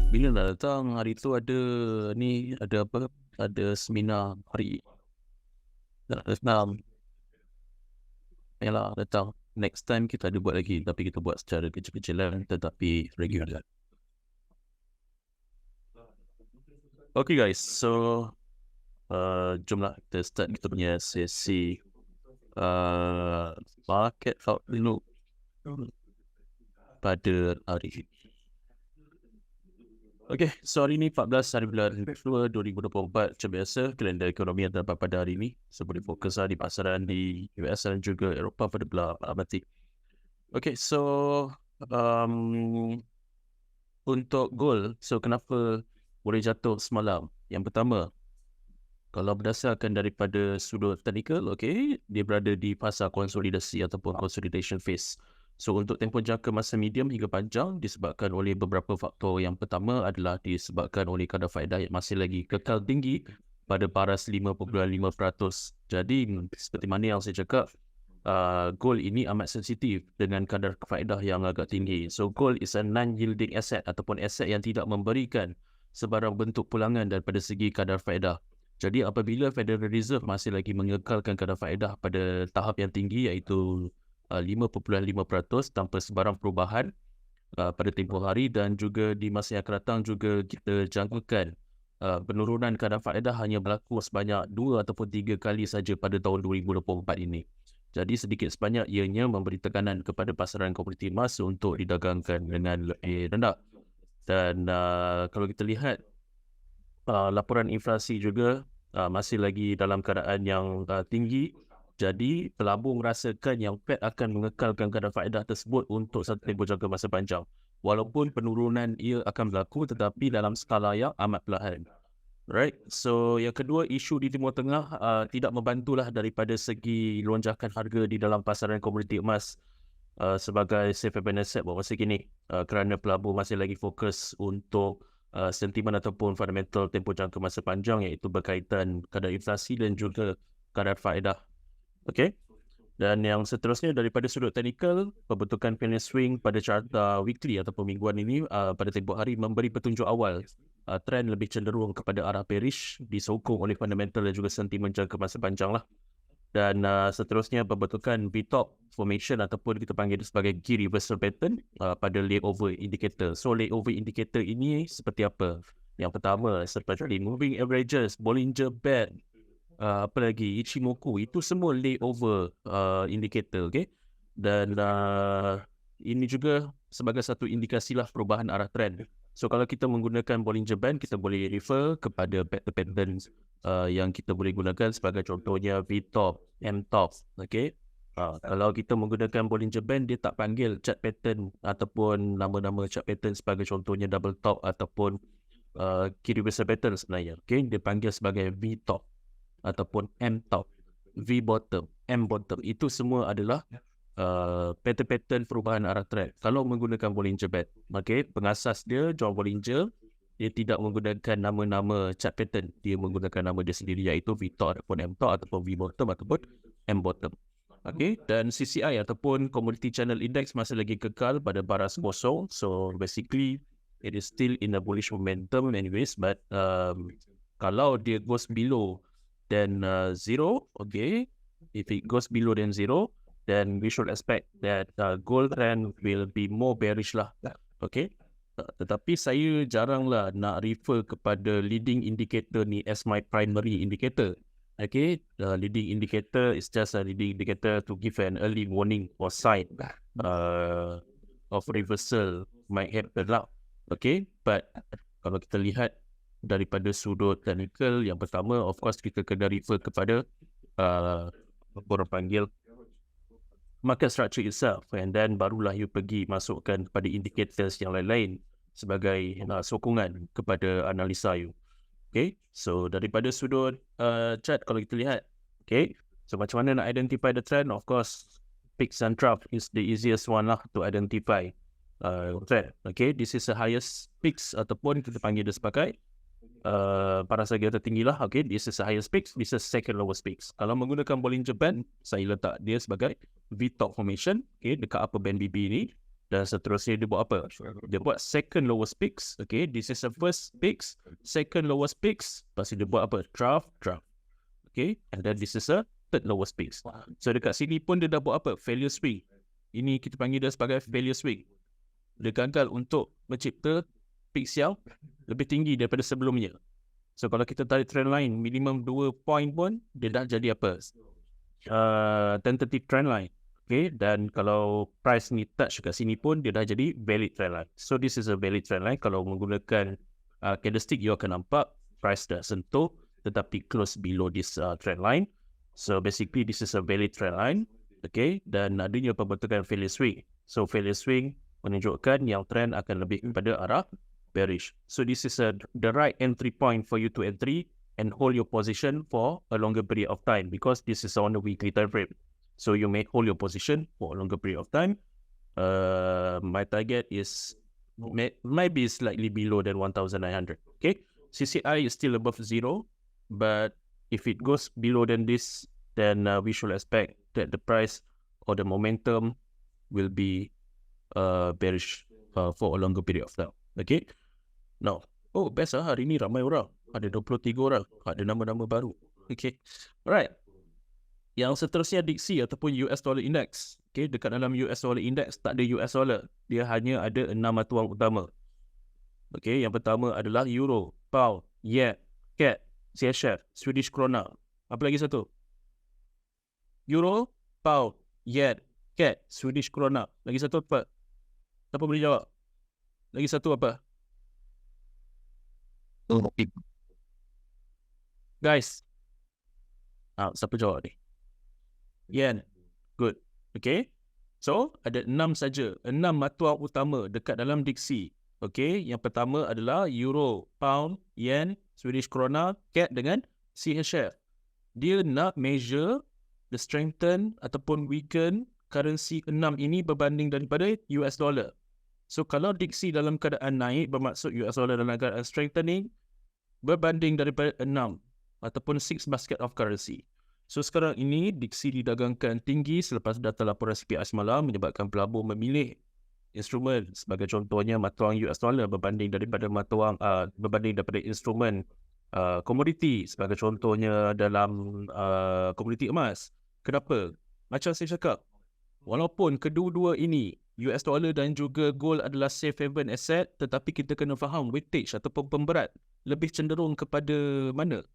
Bila nak datang hari tu ada apa, ada seminar hari nak datang, yalah datang. Next time kita ada buat lagi, tapi kita buat secara kecil-kecilan tetapi regular. Okay guys, so jomlah kita start kita punya sesi market outlook pada hari ini. Okay, so hari ni 14 hari bulan 2 2024. Macam biasa, kalender ekonomi yang terdapat pada hari ini seperti fokus di pasaran di US dan juga Eropah pada belah mati. Okay, so untuk gold, so kenapa boleh jatuh semalam? Yang pertama, kalau berdasarkan daripada sudut technical, okay, dia berada di fasa konsolidasi ataupun consolidation phase. So untuk tempoh jangka masa medium hingga panjang disebabkan oleh beberapa faktor. Yang pertama adalah disebabkan oleh kadar faedah yang masih lagi kekal tinggi pada paras 5.5%. Jadi seperti mana yang saya cakap, gold ini amat sensitif dengan kadar faedah yang agak tinggi. So gold is a non-yielding asset ataupun aset yang tidak memberikan sebarang bentuk pulangan daripada segi kadar faedah. Jadi apabila Federal Reserve masih lagi mengekalkan kadar faedah pada tahap yang tinggi iaitu 5.5% tanpa sebarang perubahan pada tempoh hari, dan juga di masa yang akan datang juga kita jangkakan penurunan kadar faedah hanya berlaku sebanyak 2 ataupun 3 kali saja pada tahun 2024 ini. Jadi sedikit sebanyak ianya memberi tekanan kepada pasaran komoditi emas untuk didagangkan dengan lebih rendah. Dan kalau kita lihat laporan inflasi juga masih lagi dalam keadaan yang tinggi. Jadi pelabur merasakan yang Fed akan mengekalkan kadar faedah tersebut untuk satu tempoh jangka masa panjang. Walaupun penurunan ia akan berlaku tetapi dalam skala yang amat perlahan. Right. So yang kedua, isu di Timur Tengah tidak membantulah daripada segi lonjakan harga di dalam pasaran komoditi emas sebagai safe haven asset buat masa kini, kerana pelabur masih lagi fokus untuk sentimen ataupun fundamental tempoh jangka masa panjang iaitu berkaitan kadar inflasi dan juga kadar faedah. Okay. Dan yang seterusnya daripada sudut teknikal, pembentukan pending swing pada carta weekly ataupun mingguan ini pada tempoh hari memberi petunjuk awal trend lebih cenderung kepada arah bearish disokong oleh fundamental dan juga sentimen jangka masa panjang lah. Dan seterusnya pembentukan V-top formation ataupun kita panggil sebagai key reversal pattern pada layover indicator. So layover indicator ini seperti apa? Yang pertama seperti moving averages, Bollinger Band, apa lagi, Ichimoku, itu semua layover indicator, okay? Dan ini juga sebagai satu indikasi lah perubahan arah trend. So kalau kita menggunakan Bollinger Band, kita boleh refer kepada pattern yang kita boleh gunakan sebagai contohnya V-top, M-top, okay? Kalau kita menggunakan Bollinger Band, dia tak panggil chart pattern ataupun nama-nama chart pattern sebagai contohnya double top ataupun key reversal pattern sebenarnya, okay? Dia panggil sebagai V-top ataupun M-top, V-bottom, M-bottom. Itu semua adalah pattern-pattern perubahan arah trend. Kalau menggunakan Bollinger Band, okay, pengasas dia, John Bollinger, dia tidak menggunakan nama-nama chart pattern. Dia menggunakan nama dia sendiri iaitu V-top ataupun M-top ataupun V-bottom ataupun M-bottom. Okay, dan CCI ataupun Commodity Channel Index masih lagi kekal pada baras kosong. So basically, it is still in a bullish momentum anyways, but kalau dia goes below then zero, okay, if it goes below then zero, then we should expect that gold trend will be more bearish lah, okay. Tetapi saya jaranglah nak refer kepada leading indicator ni as my primary indicator. Okay, the leading indicator is just a leading indicator to give an early warning or sign of reversal might happen lah. Okay, but kalau kita lihat daripada sudut technical, yang pertama of course kita kena refer kepada orang panggil market structure itself, and then barulah you pergi masukkan kepada indicators yang lain-lain sebagai sokongan kepada analisa you. Okay, so daripada sudut chart kalau kita lihat, okay, so macam mana nak identify the trend? Of course, peaks and trough is the easiest one lah to identify trend. Okay, this is the highest peaks ataupun kita panggil dia sebagai paras harga tertinggi lah. Okay, this is the highest peaks, this is second lowest peaks. Kalau menggunakan Bollinger Band, saya letak dia sebagai V-top formation, okay, dekat upper band BB ni. Dan seterusnya dia buat apa? Dia buat second lowest peaks. Okay, this is the first peaks, second lowest peaks. Lepas tu dia buat apa? Draft. Okay, and then this is a third lowest peaks. So dekat sini pun dia dah buat apa? Failure swing. Ini kita panggil dia sebagai failure swing. Dia gagal untuk mencipta peaks yang lebih tinggi daripada sebelumnya. So kalau kita tarik trend line minimum 2 point pun dia dah jadi apa? Tentative trend line. Okay, dan kalau price ni touch kat sini pun dia dah jadi valid trend line. So this is a valid trend line. Kalau menggunakan candlestick, you akan nampak price dah sentuh tetapi close below this trend line. So basically this is a valid trend line. Okay, dan adanya pembentukan failure swing. So failure swing menunjukkan yang trend akan lebih kepada arah bearish. So this is the right entry point for you to entry and hold your position for a longer period of time, because this is on the weekly time frame. So you may hold your position for a longer period of time. My target is maybe slightly below than 1,900. Okay, CCI is still above 0, but if it goes below than this, then we should expect that the price or the momentum will be bearish for a longer period of time. Okay, now, best hari ni ramai orang. Ada 23 orang. Ada nama-nama baru. Okay, alright. Yang seterusnya DXY ataupun US Dollar Index. Okay, dekat dalam US Dollar Index tak ada US Dollar. Dia hanya ada 6 acuan utama. Okay, yang pertama adalah Euro, Pound, Yen, CAD, CHF, Swedish Krona. Apa lagi satu? Euro, Pound, Yen, CAD, Swedish Krona. Lagi satu apa? Siapa boleh jawab? Lagi satu apa? Guys. Siapa jawab ni? Yen. Good. Okay. So, ada 6 saja. 6 acuan utama dekat dalam DXY. Okay. Yang pertama adalah Euro, Pound, Yen, Swedish Krona, CAD dengan CHF. Dia nak measure the strengthen ataupun weaken currency 6 ini berbanding daripada US dollar. So, kalau DXY dalam keadaan naik, bermaksud US dollar dalam keadaan strengthening, berbanding daripada 6 ataupun 6 basket of currency. So sekarang ini DXY didagangkan tinggi selepas data laporan CPI semalam menyebabkan pelabur memilih instrumen sebagai contohnya mata wang US dollar berbanding daripada instrumen komoditi sebagai contohnya dalam komoditi emas. Kenapa? Macam saya cakap, walaupun kedua-dua ini US dollar dan juga gold adalah safe haven asset, tetapi kita kena faham weightage ataupun pemberat lebih cenderung kepada mana?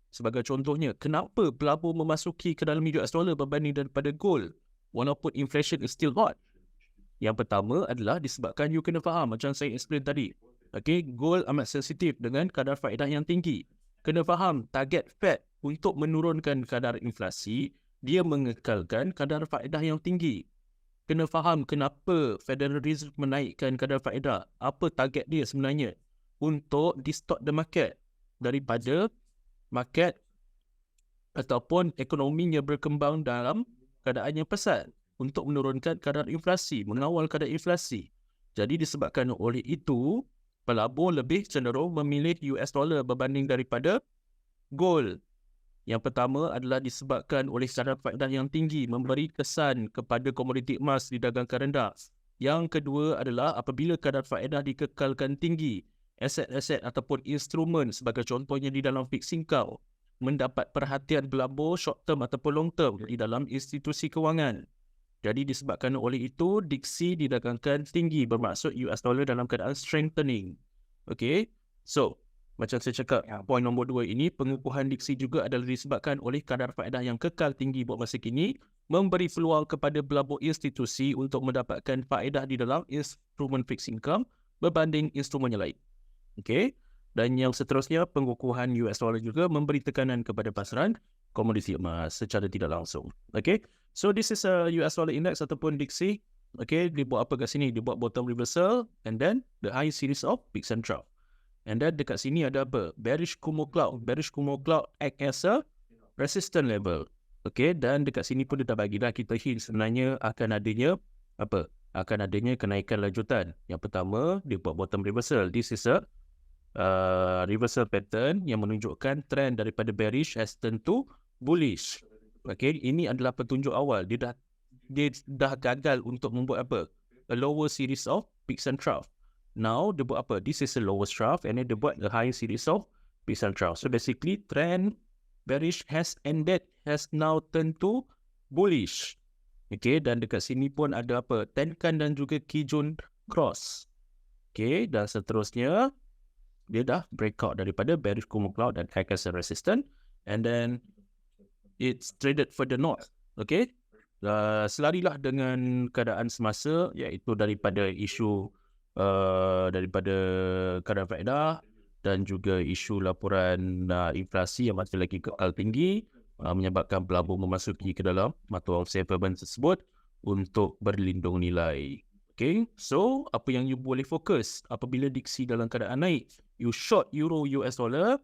Sebagai contohnya, kenapa pelabur memasuki ke dalam US dollar berbanding daripada gold walaupun inflation is still hot? Yang pertama adalah disebabkan you kena faham macam saya explain tadi. Okay, gold amat sensitif dengan kadar faedah yang tinggi. Kena faham target Fed untuk menurunkan kadar inflasi, dia mengekalkan kadar faedah yang tinggi. Kena faham kenapa Federal Reserve menaikkan kadar faedah. Apa target dia sebenarnya? Untuk distort the market daripada market ataupun ekonominya berkembang dalam keadaan yang pesat untuk menurunkan kadar inflasi, mengawal kadar inflasi. Jadi disebabkan oleh itu, pelabur lebih cenderung memilih US dollar berbanding daripada gold. Yang pertama adalah disebabkan oleh kadar faedah yang tinggi memberi kesan kepada komoditi emas didagangkan rendah. Yang kedua adalah apabila kadar faedah dikekalkan tinggi, aset-aset ataupun instrumen sebagai contohnya di dalam fixed income mendapat perhatian pelabur short term ataupun long term di dalam institusi kewangan. Jadi disebabkan oleh itu DXY didagangkan tinggi bermaksud US dollar dalam keadaan strengthening. Okay, so macam saya cakap, poin nombor 2 ini pengukuhan DXY juga adalah disebabkan oleh kadar faedah yang kekal tinggi buat masa kini memberi peluang kepada pelabur institusi untuk mendapatkan faedah di dalam instrumen fixed income berbanding instrumen yang lain. Okay, dan yang seterusnya pengukuhan US dollar juga memberi tekanan kepada pasaran komoditi emas secara tidak langsung. Okay, so this is a US dollar index ataupun DXY. Okay, dia buat apa kat sini? Dia buat bottom reversal and then the high series of peaks and trough. And then dekat sini ada apa? Bearish Kumo Cloud. Bearish Kumo Cloud act as a resistance level. Okay, dan dekat sini pun dia dah bagi dah kita hint sebenarnya akan adanya apa? Akan adanya kenaikan lanjutan. Yang pertama, dia buat bottom reversal. This is a reversal pattern yang menunjukkan trend daripada bearish has turned to bullish. Okay, ini adalah petunjuk awal. Dia dah gagal untuk membuat apa? a lower series of peaks and trough. Now dia buat apa? This is a lowest trough and then dia buat a higher series of peaks and trough. So basically trend bearish has ended, has now turned to bullish. Okay, dan dekat sini pun ada apa? Tenkan dan juga Kijun cross. Okay, dan seterusnya dia dah breakout daripada bearish Kumu cloud dan act as a resistance, and then it's traded further north. Okay, selarilah dengan keadaan semasa, iaitu daripada isu daripada keadaan faedah dan juga isu laporan inflasi yang masih lagi kekal tinggi, menyebabkan pelabur memasuki ke dalam mata wang safe haven tersebut untuk berlindung nilai. Okay, so apa yang you boleh fokus apabila diksi dalam keadaan naik? You short Euro US dollar,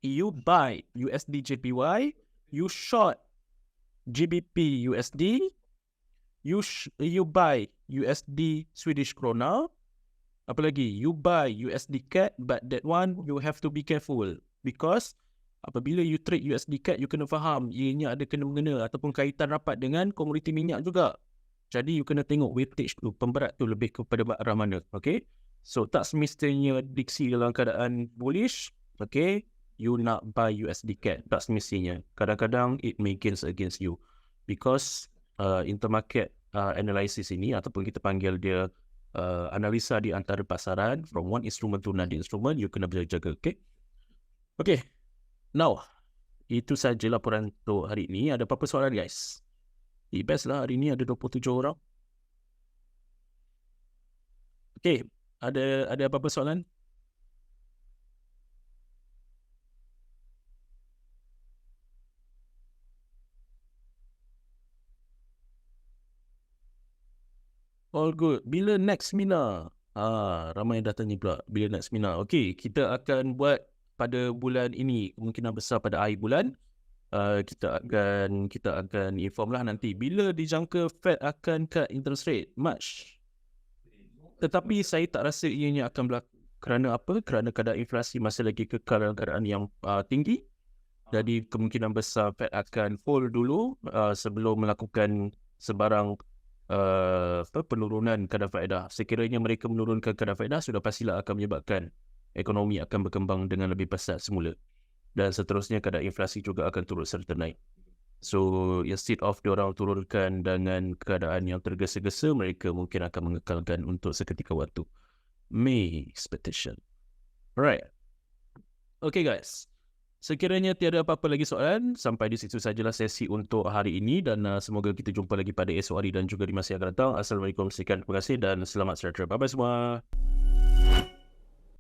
you buy USD JPY, you short GBP USD, you buy USD Swedish krona, apa lagi? You buy USD CAD, but that one you have to be careful because apabila you trade USD CAD, you kena faham ianya ada kena-mengena ataupun kaitan rapat dengan komoditi minyak juga. Jadi you kena tengok weightage tu, pemberat tu lebih kepada arah mana. Okay, so tak semestinya diksi dalam keadaan bullish, okay, you nak buy USD CAD, tak semestinya. Kadang-kadang it may gains against you because intermarket analysis ini ataupun kita panggil dia analisa di antara pasaran from one instrument to another instrument, you kena berjaga-jaga. Okay, now itu sahaja laporan untuk hari ini. Ada apa-apa soalan guys? Best lah hari ni ada 27 orang. Okay, ada apa-apa soalan? All good. Bila next seminar? Ramai yang dah tanya pula. Bila next seminar? Okay, kita akan buat pada bulan ini. Kemungkinan besar pada akhir bulan. Kita akan inform lah nanti bila dijangka Fed akan cut interest rate March. Tetapi saya tak rasa ianya akan berlaku. Kerana apa? Kerana keadaan inflasi masih lagi kekal dalam keadaan yang tinggi. Jadi kemungkinan besar Fed akan hold dulu sebelum melakukan sebarang penurunan kadar faedah. Sekiranya mereka menurunkan kadar faedah, sudah pastilah akan menyebabkan ekonomi akan berkembang dengan lebih pesat semula. Dan seterusnya kadar inflasi juga akan turut serta naik. So instead of diorang turunkan dengan keadaan yang tergesa-gesa, mereka mungkin akan mengekalkan untuk seketika waktu. May expectation. Alright. Okay guys, sekiranya tiada apa-apa lagi soalan, sampai di situ sajalah sesi untuk hari ini dan semoga kita jumpa lagi pada esok hari dan juga di masa yang akan datang. Assalamualaikum, sekian, terima kasih dan selamat sejahtera. Bye-bye semua.